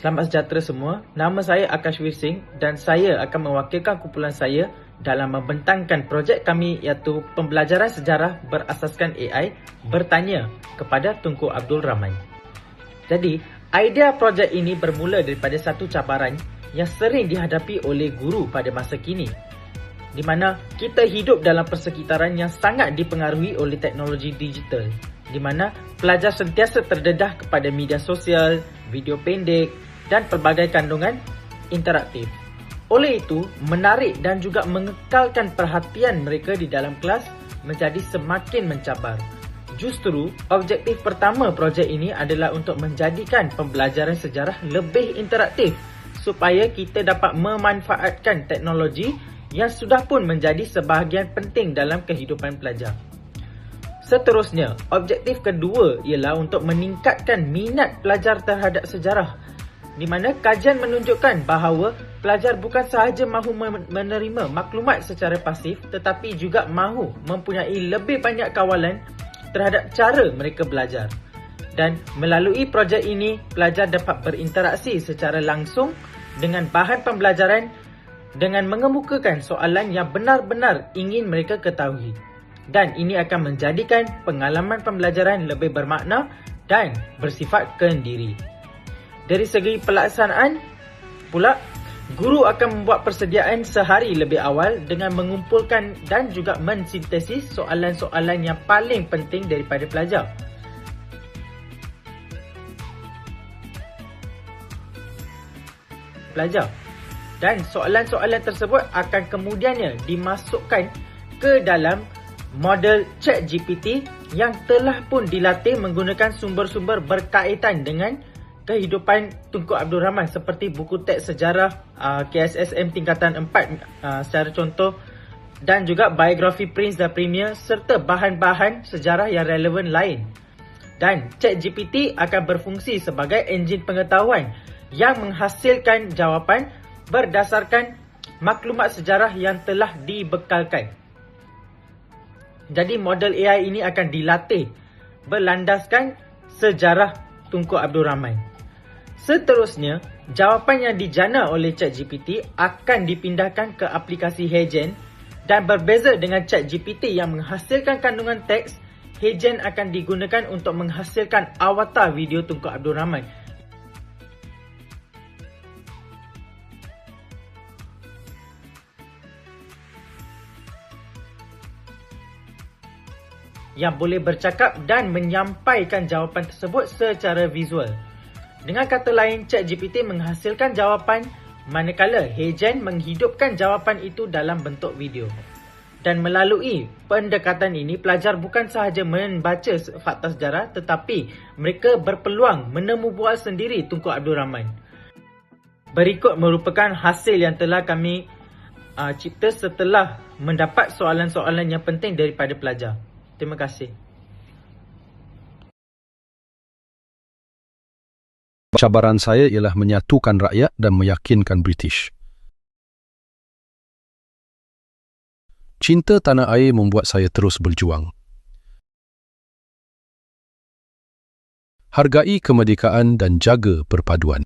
Selamat sejahtera semua. Nama saya Akash Wirsing dan saya akan mewakilkan kumpulan saya dalam membentangkan projek kami iaitu pembelajaran sejarah berasaskan AI bertanya kepada Tunku Abdul Rahman. Jadi, idea projek ini bermula daripada satu cabaran yang sering dihadapi oleh guru pada masa kini, di mana kita hidup dalam persekitaran yang sangat dipengaruhi oleh teknologi digital, di mana pelajar sentiasa terdedah kepada media sosial, video pendek dan pelbagai kandungan interaktif. Oleh itu, menarik dan juga mengekalkan perhatian mereka di dalam kelas menjadi semakin mencabar. Justru, objektif pertama projek ini adalah untuk menjadikan pembelajaran sejarah lebih interaktif supaya kita dapat memanfaatkan teknologi yang sudah pun menjadi sebahagian penting dalam kehidupan pelajar. Seterusnya, objektif kedua ialah untuk meningkatkan minat pelajar terhadap sejarah, di mana kajian menunjukkan bahawa pelajar bukan sahaja mahu menerima maklumat secara pasif tetapi juga mahu mempunyai lebih banyak kawalan terhadap cara mereka belajar. Dan melalui projek ini, pelajar dapat berinteraksi secara langsung dengan bahan pembelajaran dengan mengemukakan soalan yang benar-benar ingin mereka ketahui. Dan ini akan menjadikan pengalaman pembelajaran lebih bermakna dan bersifat kendiri. Dari segi pelaksanaan pula, guru akan membuat persediaan sehari lebih awal dengan mengumpulkan dan juga mensintesis soalan-soalan yang paling penting daripada pelajar. Dan soalan-soalan tersebut akan kemudiannya dimasukkan ke dalam model ChatGPT yang telah pun dilatih menggunakan sumber-sumber berkaitan dengan kehidupan Tunku Abdul Rahman seperti buku teks sejarah KSSM tingkatan 4 secara contoh, dan juga biografi Prince dan Premier serta bahan-bahan sejarah yang relevan lain. Dan ChatGPT akan berfungsi sebagai enjin pengetahuan yang menghasilkan jawapan berdasarkan maklumat sejarah yang telah dibekalkan. Jadi model AI ini akan dilatih berlandaskan sejarah Tunku Abdul Rahman. Seterusnya, jawapan yang dijana oleh ChatGPT akan dipindahkan ke aplikasi HeyGen, dan berbeza dengan ChatGPT yang menghasilkan kandungan teks, HeyGen akan digunakan untuk menghasilkan avatar video Tunku Abdul Rahman yang boleh bercakap dan menyampaikan jawapan tersebut secara visual. Dengan kata lain, ChatGPT menghasilkan jawapan manakala HeyGen menghidupkan jawapan itu dalam bentuk video. Dan melalui pendekatan ini, pelajar bukan sahaja membaca fakta sejarah tetapi mereka berpeluang menemu bual sendiri Tunku Abdul Rahman. Berikut merupakan hasil yang telah kami cipta setelah mendapat soalan-soalan yang penting daripada pelajar. Terima kasih. Cabaran saya ialah menyatukan rakyat dan meyakinkan British. Cinta tanah air membuat saya terus berjuang. Hargai kemerdekaan dan jaga perpaduan.